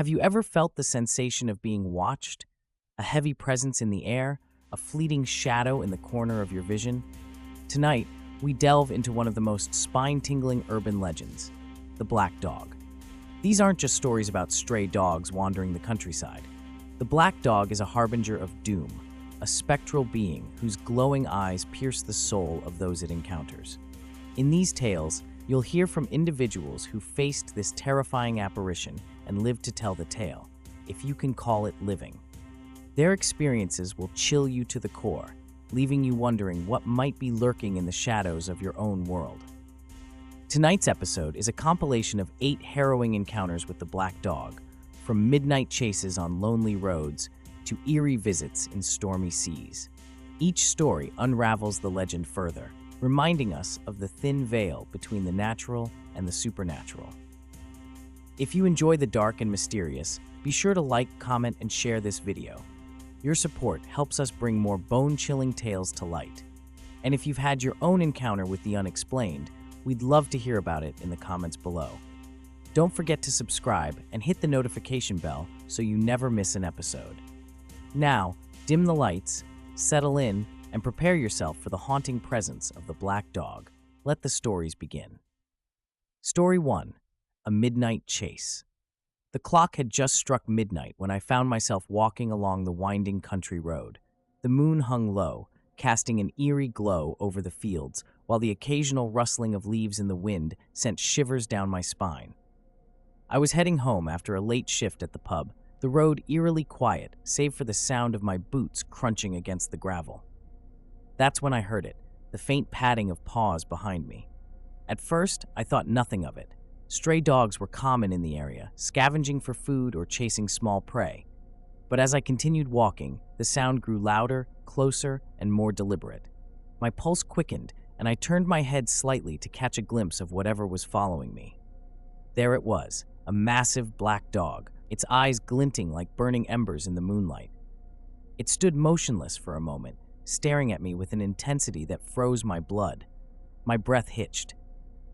Have you ever felt the sensation of being watched? A heavy presence in the air, a fleeting shadow in the corner of your vision? Tonight, we delve into one of the most spine-tingling urban legends, the Black Dog. These aren't just stories about stray dogs wandering the countryside. The Black Dog is a harbinger of doom, a spectral being whose glowing eyes pierce the soul of those it encounters. In these tales, you'll hear from individuals who faced this terrifying apparition and lived to tell the tale, if you can call it living. Their experiences will chill you to the core, leaving you wondering what might be lurking in the shadows of your own world. Tonight's episode is a compilation of 8 harrowing encounters with the Black Dog, from midnight chases on lonely roads to eerie visits in stormy seas. Each story unravels the legend further, reminding us of the thin veil between the natural and the supernatural. If you enjoy the dark and mysterious, be sure to like, comment, and share this video. Your support helps us bring more bone-chilling tales to light. And if you've had your own encounter with the unexplained, we'd love to hear about it in the comments below. Don't forget to subscribe and hit the notification bell so you never miss an episode. Now, dim the lights, settle in, and prepare yourself for the haunting presence of the Black Dog. Let the stories begin. Story 1. A Midnight Chase. The clock had just struck midnight when I found myself walking along the winding country road. The moon hung low, casting an eerie glow over the fields, while the occasional rustling of leaves in the wind sent shivers down my spine. I was heading home after a late shift at the pub, the road eerily quiet, save for the sound of my boots crunching against the gravel. That's when I heard it, the faint padding of paws behind me. At first, I thought nothing of it. Stray dogs were common in the area, scavenging for food or chasing small prey. But as I continued walking, the sound grew louder, closer, and more deliberate. My pulse quickened, and I turned my head slightly to catch a glimpse of whatever was following me. There it was, a massive black dog, its eyes glinting like burning embers in the moonlight. It stood motionless for a moment, staring at me with an intensity that froze my blood. My breath hitched.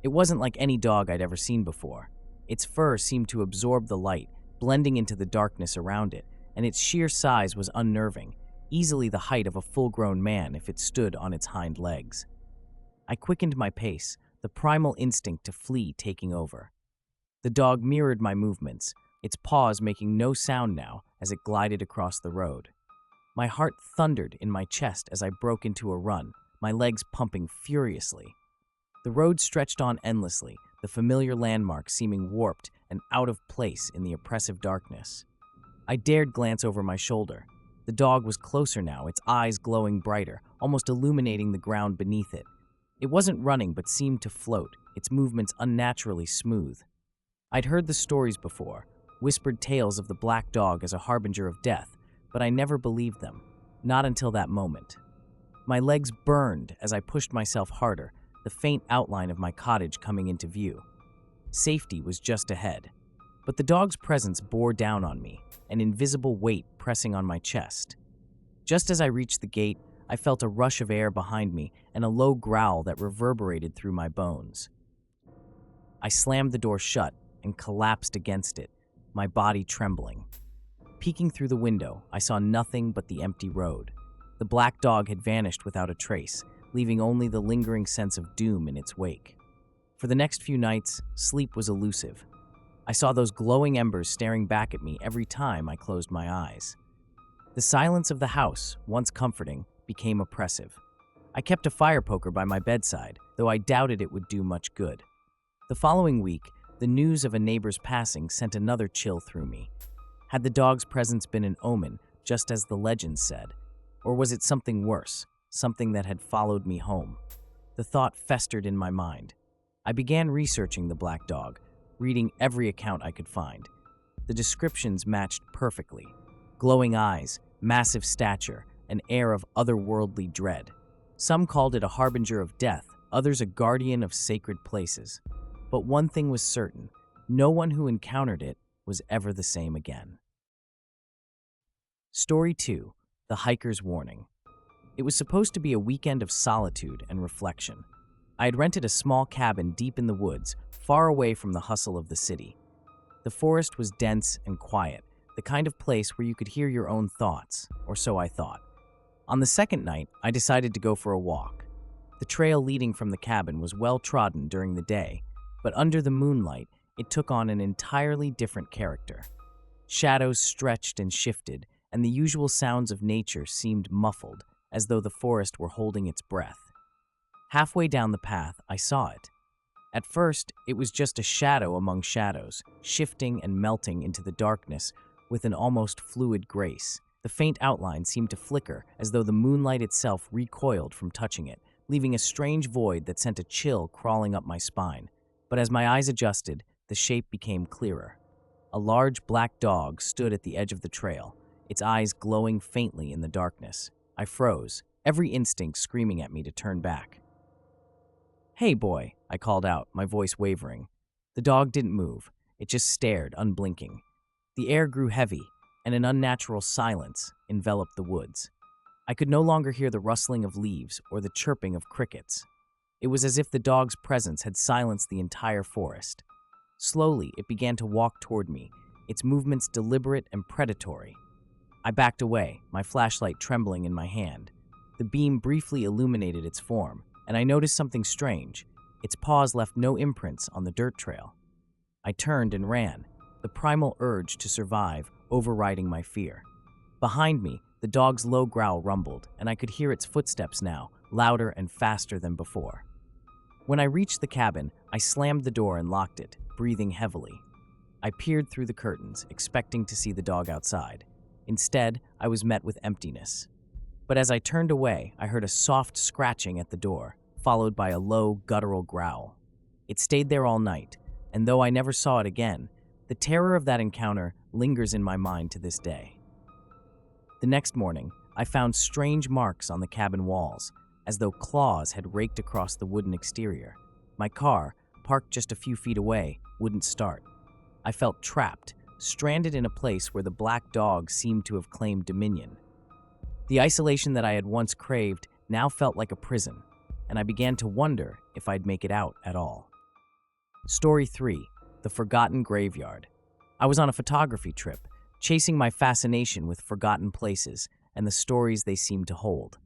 It wasn't like any dog I'd ever seen before. Its fur seemed to absorb the light, blending into the darkness around it, and its sheer size was unnerving, easily the height of a full-grown man if it stood on its hind legs. I quickened my pace, the primal instinct to flee taking over. The dog mirrored my movements, its paws making no sound now as it glided across the road. My heart thundered in my chest as I broke into a run, my legs pumping furiously. The road stretched on endlessly, the familiar landmarks seeming warped and out of place in the oppressive darkness. I dared glance over my shoulder. The dog was closer now, its eyes glowing brighter, almost illuminating the ground beneath it. It wasn't running but seemed to float, its movements unnaturally smooth. I'd heard the stories before, whispered tales of the Black Dog as a harbinger of death, but I never believed them, not until that moment. My legs burned as I pushed myself harder, the faint outline of my cottage coming into view. Safety was just ahead, but the dog's presence bore down on me, an invisible weight pressing on my chest. Just as I reached the gate, I felt a rush of air behind me and a low growl that reverberated through my bones. I slammed the door shut and collapsed against it, my body trembling. Peeking through the window, I saw nothing but the empty road. The Black Dog had vanished without a trace, leaving only the lingering sense of doom in its wake. For the next few nights, sleep was elusive. I saw those glowing embers staring back at me every time I closed my eyes. The silence of the house, once comforting, became oppressive. I kept a fire poker by my bedside, though I doubted it would do much good. The following week, the news of a neighbor's passing sent another chill through me. Had the dog's presence been an omen, just as the legends said? Or was it something worse? Something that had followed me home. The thought festered in my mind. I began researching the Black Dog, reading every account I could find. The descriptions matched perfectly. Glowing eyes, massive stature, an air of otherworldly dread. Some called it a harbinger of death, others a guardian of sacred places. But one thing was certain, no one who encountered it was ever the same again. Story 2. The Hiker's Warning. It was supposed to be a weekend of solitude and reflection. I had rented a small cabin deep in the woods, far away from the hustle of the city. The forest was dense and quiet, the kind of place where you could hear your own thoughts, or so I thought. On the second night, I decided to go for a walk. The trail leading from the cabin was well trodden during the day, but under the moonlight, it took on an entirely different character. Shadows stretched and shifted, and the usual sounds of nature seemed muffled, as though the forest were holding its breath. Halfway down the path, I saw it. At first, it was just a shadow among shadows, shifting and melting into the darkness with an almost fluid grace. The faint outline seemed to flicker, as though the moonlight itself recoiled from touching it, leaving a strange void that sent a chill crawling up my spine. But as my eyes adjusted, the shape became clearer. A large black dog stood at the edge of the trail, its eyes glowing faintly in the darkness. I froze, every instinct screaming at me to turn back. "Hey, boy," I called out, my voice wavering. The dog didn't move. It just stared, unblinking. The air grew heavy, and an unnatural silence enveloped the woods. I could no longer hear the rustling of leaves or the chirping of crickets. It was as if the dog's presence had silenced the entire forest. Slowly, it began to walk toward me, its movements deliberate and predatory. I backed away, my flashlight trembling in my hand. The beam briefly illuminated its form, and I noticed something strange. Its paws left no imprints on the dirt trail. I turned and ran, the primal urge to survive overriding my fear. Behind me, the dog's low growl rumbled, and I could hear its footsteps now, louder and faster than before. When I reached the cabin, I slammed the door and locked it, breathing heavily. I peered through the curtains, expecting to see the dog outside. Instead, I was met with emptiness. But as I turned away, I heard a soft scratching at the door, followed by a low, guttural growl. It stayed there all night, and though I never saw it again, the terror of that encounter lingers in my mind to this day. The next morning, I found strange marks on the cabin walls, as though claws had raked across the wooden exterior. My car, parked just a few feet away, wouldn't start. I felt trapped, stranded in a place where the black dog seemed to have claimed dominion. The isolation that I had once craved now felt like a prison, and I began to wonder if I'd make it out at all. Story 3. The Forgotten Graveyard. I was on a photography trip, chasing my fascination with forgotten places and the stories they seemed to hold.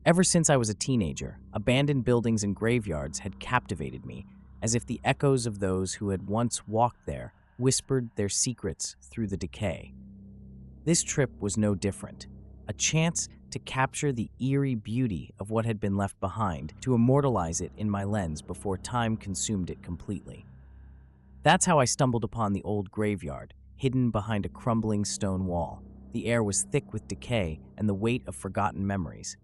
Ever since I was a teenager, abandoned buildings and graveyards had captivated me, as if the echoes of those who had once walked there whispered their secrets through the decay. This trip was no different, a chance to capture the eerie beauty of what had been left behind, to immortalize it in my lens before time consumed it completely. That's how I stumbled upon the old graveyard, hidden behind a crumbling stone wall. The air was thick with decay and the weight of forgotten memories.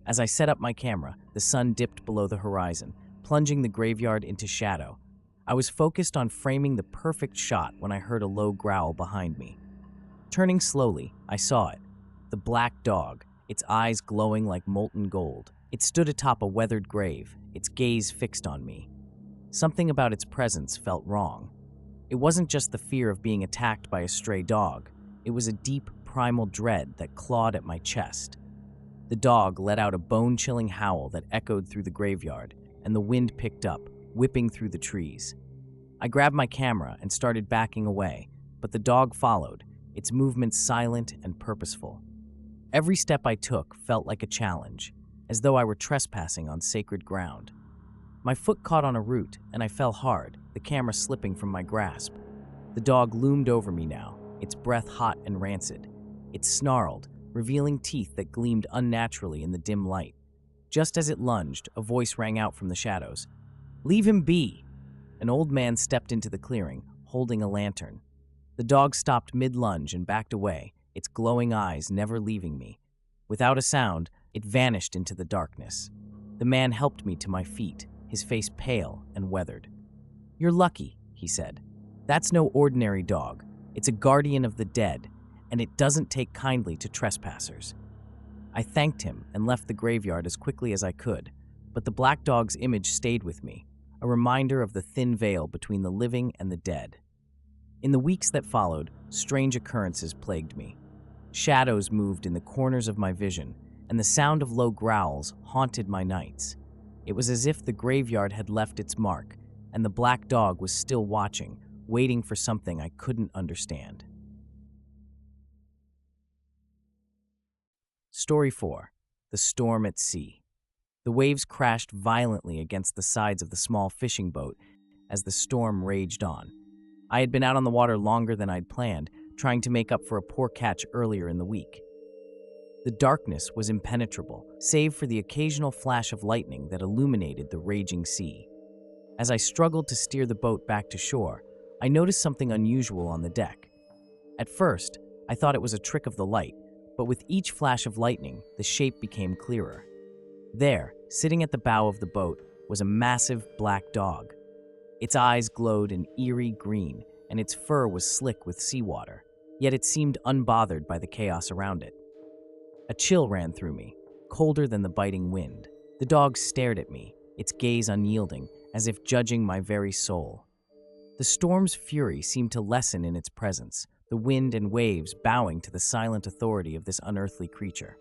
As I set up my camera, the sun dipped below the horizon, plunging the graveyard into shadow. I was focused on framing the perfect shot when I heard a low growl behind me. Turning slowly, I saw it. The black dog, its eyes glowing like molten gold. It stood atop a weathered grave, its gaze fixed on me. Something about its presence felt wrong. It wasn't just the fear of being attacked by a stray dog. It was a deep, primal dread that clawed at my chest. The dog let out a bone-chilling howl that echoed through the graveyard, and the wind picked up, whipping through the trees. I grabbed my camera and started backing away, but the dog followed, its movements silent and purposeful. Every step I took felt like a challenge, as though I were trespassing on sacred ground. My foot caught on a root, and I fell hard, the camera slipping from my grasp. The dog loomed over me now, its breath hot and rancid. It snarled, revealing teeth that gleamed unnaturally in the dim light. Just as it lunged, a voice rang out from the shadows. "Leave him be!" An old man stepped into the clearing, holding a lantern. The dog stopped mid-lunge and backed away, its glowing eyes never leaving me. Without a sound, it vanished into the darkness. The man helped me to my feet, his face pale and weathered. "You're lucky," he said. "That's no ordinary dog. It's a guardian of the dead, and it doesn't take kindly to trespassers." I thanked him and left the graveyard as quickly as I could, but the black dog's image stayed with me, a reminder of the thin veil between the living and the dead. In the weeks that followed, strange occurrences plagued me. Shadows moved in the corners of my vision, and the sound of low growls haunted my nights. It was as if the graveyard had left its mark, and the black dog was still watching, waiting for something I couldn't understand. Story 4. The Storm at Sea. The waves crashed violently against the sides of the small fishing boat as the storm raged on. I had been out on the water longer than I'd planned, trying to make up for a poor catch earlier in the week. The darkness was impenetrable, save for the occasional flash of lightning that illuminated the raging sea. As I struggled to steer the boat back to shore, I noticed something unusual on the deck. At first, I thought it was a trick of the light, but with each flash of lightning, the shape became clearer. There, sitting at the bow of the boat, was a massive black dog. Its eyes glowed an eerie green, and its fur was slick with seawater, yet it seemed unbothered by the chaos around it. A chill ran through me, colder than the biting wind. The dog stared at me, its gaze unyielding, as if judging my very soul. The storm's fury seemed to lessen in its presence, the wind and waves bowing to the silent authority of this unearthly creature.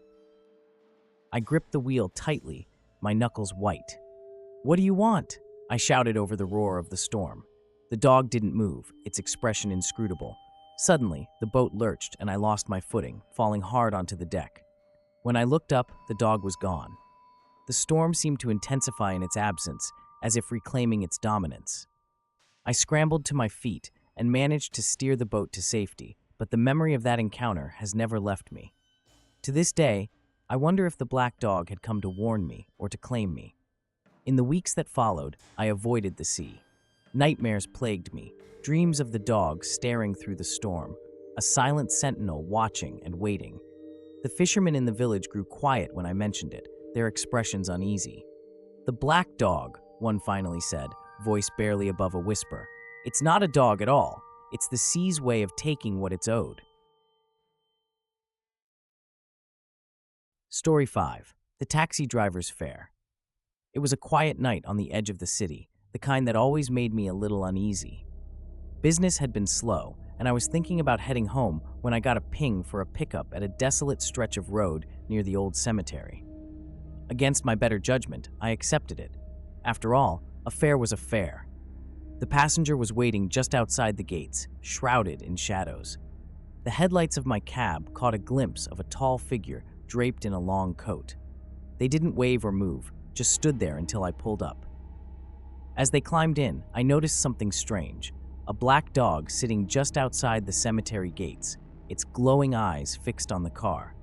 I gripped the wheel tightly, my knuckles white. "What do you want?" I shouted over the roar of the storm. The dog didn't move, its expression inscrutable. Suddenly, the boat lurched and I lost my footing, falling hard onto the deck. When I looked up, the dog was gone. The storm seemed to intensify in its absence, as if reclaiming its dominance. I scrambled to my feet and managed to steer the boat to safety, but the memory of that encounter has never left me. To this day, I wonder if the black dog had come to warn me or to claim me. In the weeks that followed, I avoided the sea. Nightmares plagued me, dreams of the dog staring through the storm, a silent sentinel watching and waiting. The fishermen in the village grew quiet when I mentioned it, their expressions uneasy. "The black dog," one finally said, voice barely above a whisper. "It's not a dog at all. It's the sea's way of taking what it's owed." Story 5. The Taxi Driver's Fare. It was a quiet night on the edge of the city, the kind that always made me a little uneasy. Business had been slow, and I was thinking about heading home when I got a ping for a pickup at a desolate stretch of road near the old cemetery. Against my better judgment, I accepted it. After all, a fare was a fare. The passenger was waiting just outside the gates, shrouded in shadows. The headlights of my cab caught a glimpse of a tall figure draped in a long coat. They didn't wave or move, just stood there until I pulled up. As they climbed in, I noticed something strange. A black dog sitting just outside the cemetery gates, its glowing eyes fixed on the car.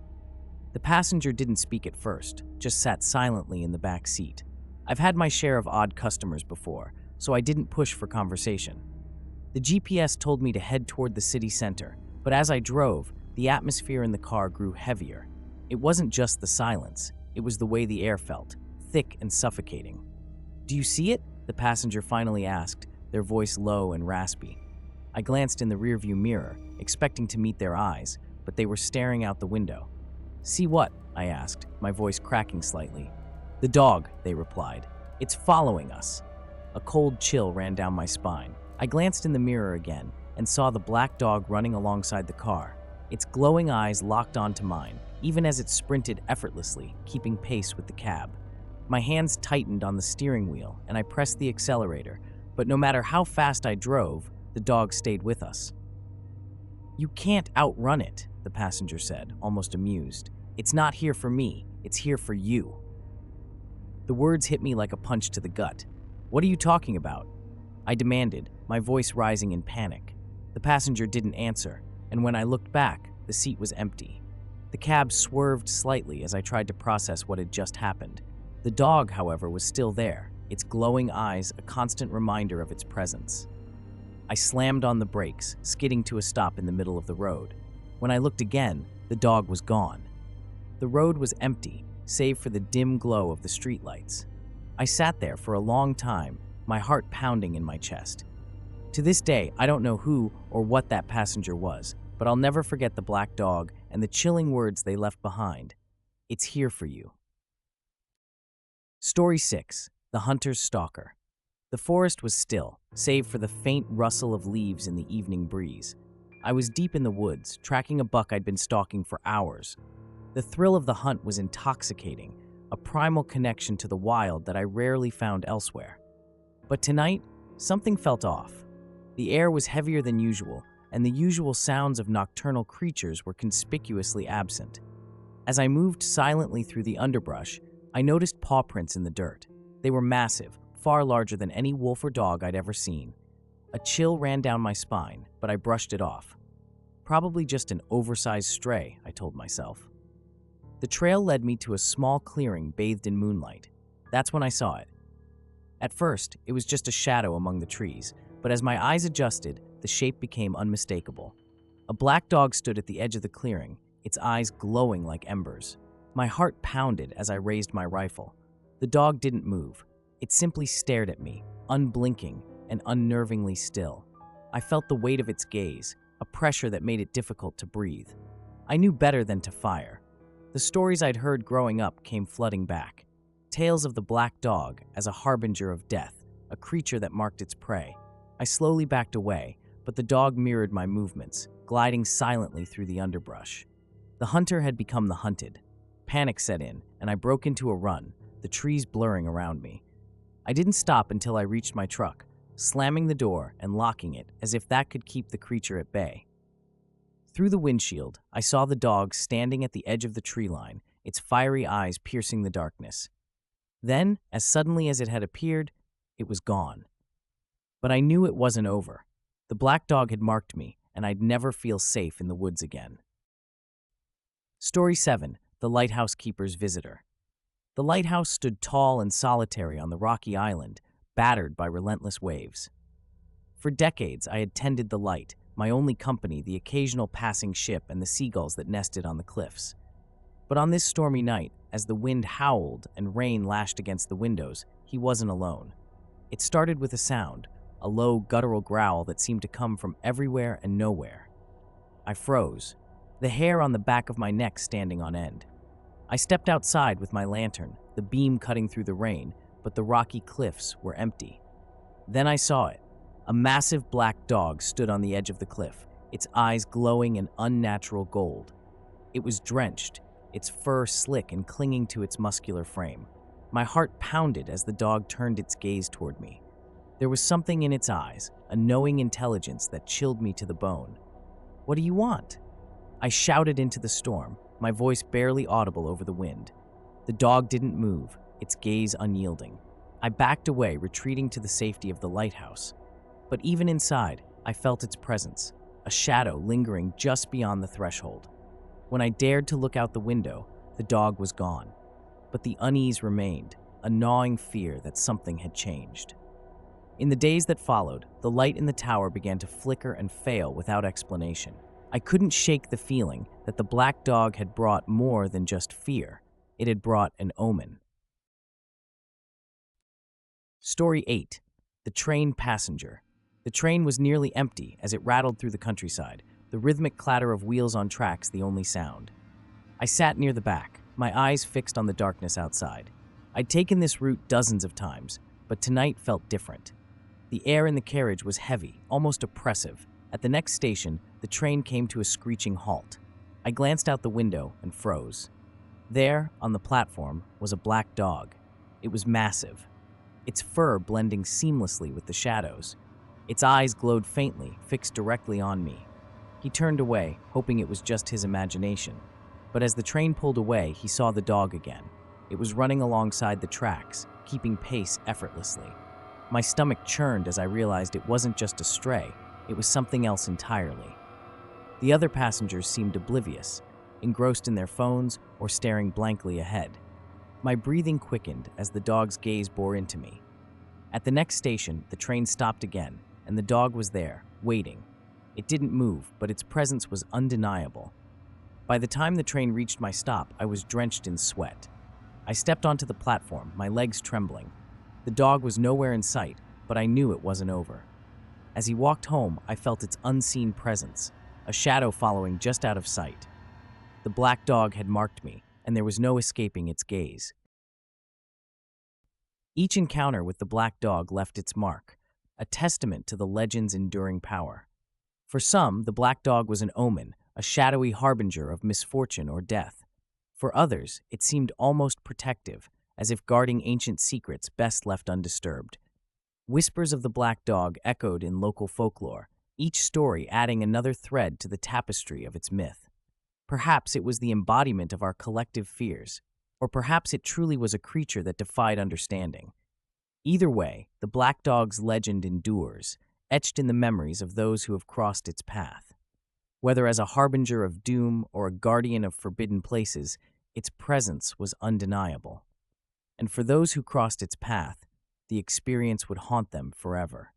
The passenger didn't speak at first, just sat silently in the back seat. I've had my share of odd customers before, so I didn't push for conversation. The GPS told me to head toward the city center, but as I drove, the atmosphere in the car grew heavier. It wasn't just the silence, it was the way the air felt, thick and suffocating. "Do you see it?" the passenger finally asked, their voice low and raspy. I glanced in the rearview mirror, expecting to meet their eyes, but they were staring out the window. "See what?" I asked, my voice cracking slightly. "The dog," they replied. "It's following us." A cold chill ran down my spine. I glanced in the mirror again and saw the black dog running alongside the car. Its glowing eyes locked onto mine, even as it sprinted effortlessly, keeping pace with the cab. My hands tightened on the steering wheel, and I pressed the accelerator, but no matter how fast I drove, the dog stayed with us. "You can't outrun it," the passenger said, almost amused. "It's not here for me, it's here for you." The words hit me like a punch to the gut. "What are you talking about?" I demanded, my voice rising in panic. The passenger didn't answer, and when I looked back, the seat was empty. The cab swerved slightly as I tried to process what had just happened. The dog, however, was still there, its glowing eyes a constant reminder of its presence. I slammed on the brakes, skidding to a stop in the middle of the road. When I looked again, the dog was gone. The road was empty, save for the dim glow of the streetlights. I sat there for a long time, my heart pounding in my chest. To this day, I don't know who or what that passenger was, but I'll never forget the black dog and the chilling words they left behind. "It's here for you." Story 6. The Hunters Stalker. The forest was still, save for the faint rustle of leaves in the evening breeze. I was deep in the woods, tracking a buck I'd been stalking for hours. The thrill of the hunt was intoxicating, a primal connection to the wild that I rarely found elsewhere. But tonight, something felt off. The air was heavier than usual, and the usual sounds of nocturnal creatures were conspicuously absent. As I moved silently through the underbrush, I noticed paw prints in the dirt. They were massive, far larger than any wolf or dog I'd ever seen. A chill ran down my spine, but I brushed it off. Probably just an oversized stray, I told myself. The trail led me to a small clearing bathed in moonlight. That's when I saw it. At first, it was just a shadow among the trees, but as my eyes adjusted, the shape became unmistakable. A black dog stood at the edge of the clearing, its eyes glowing like embers. My heart pounded as I raised my rifle. The dog didn't move. It simply stared at me, unblinking and unnervingly still. I felt the weight of its gaze, a pressure that made it difficult to breathe. I knew better than to fire. The stories I'd heard growing up came flooding back. Tales of the black dog as a harbinger of death, a creature that marked its prey. I slowly backed away, but the dog mirrored my movements, gliding silently through the underbrush. The hunter had become the hunted. Panic set in, and I broke into a run, the trees blurring around me. I didn't stop until I reached my truck, slamming the door and locking it as if that could keep the creature at bay. Through the windshield, I saw the dog standing at the edge of the tree line, its fiery eyes piercing the darkness. Then, as suddenly as it had appeared, it was gone. But I knew it wasn't over. The black dog had marked me, and I'd never feel safe in the woods again. Story 7. The Lighthouse Keeper's Visitor. The lighthouse stood tall and solitary on the rocky island, battered by relentless waves. For decades, I had tended the light, my only company, the occasional passing ship and the seagulls that nested on the cliffs. But on this stormy night, as the wind howled and rain lashed against the windows, he wasn't alone. It started with a sound, a low, guttural growl that seemed to come from everywhere and nowhere. I froze, the hair on the back of my neck standing on end. I stepped outside with my lantern, the beam cutting through the rain, but the rocky cliffs were empty. Then I saw it. A massive black dog stood on the edge of the cliff, its eyes glowing an unnatural gold. It was drenched, its fur slick and clinging to its muscular frame. My heart pounded as the dog turned its gaze toward me. There was something in its eyes, a knowing intelligence that chilled me to the bone. "What do you want?" I shouted into the storm, my voice barely audible over the wind. The dog didn't move, its gaze unyielding. I backed away, retreating to the safety of the lighthouse. But even inside, I felt its presence, a shadow lingering just beyond the threshold. When I dared to look out the window, the dog was gone. But the unease remained, a gnawing fear that something had changed. In the days that followed, the light in the tower began to flicker and fail without explanation. I couldn't shake the feeling that the black dog had brought more than just fear. It had brought an omen. Story 8. The Train Passenger. The train was nearly empty as it rattled through the countryside, the rhythmic clatter of wheels on tracks the only sound. I sat near the back, my eyes fixed on the darkness outside. I'd taken this route dozens of times, but tonight felt different. The air in the carriage was heavy, almost oppressive. At the next station, the train came to a screeching halt. I glanced out the window and froze. There, on the platform, was a black dog. It was massive, its fur blending seamlessly with the shadows. Its eyes glowed faintly, fixed directly on me. He turned away, hoping it was just his imagination. But as the train pulled away, he saw the dog again. It was running alongside the tracks, keeping pace effortlessly. My stomach churned as I realized it wasn't just a stray, it was something else entirely. The other passengers seemed oblivious, engrossed in their phones or staring blankly ahead. My breathing quickened as the dog's gaze bore into me. At the next station, the train stopped again, and the dog was there, waiting. It didn't move, but its presence was undeniable. By the time the train reached my stop, I was drenched in sweat. I stepped onto the platform, my legs trembling. The dog was nowhere in sight, but I knew it wasn't over. As he walked home, I felt its unseen presence, a shadow following just out of sight. The black dog had marked me, and there was no escaping its gaze. Each encounter with the black dog left its mark, a testament to the legend's enduring power. For some, the black dog was an omen, a shadowy harbinger of misfortune or death. For others, it seemed almost protective, as if guarding ancient secrets best left undisturbed. Whispers of the black dog echoed in local folklore, each story adding another thread to the tapestry of its myth. Perhaps it was the embodiment of our collective fears, or perhaps it truly was a creature that defied understanding. Either way, the black dog's legend endures, etched in the memories of those who have crossed its path. Whether as a harbinger of doom or a guardian of forbidden places, its presence was undeniable. And for those who crossed its path, the experience would haunt them forever.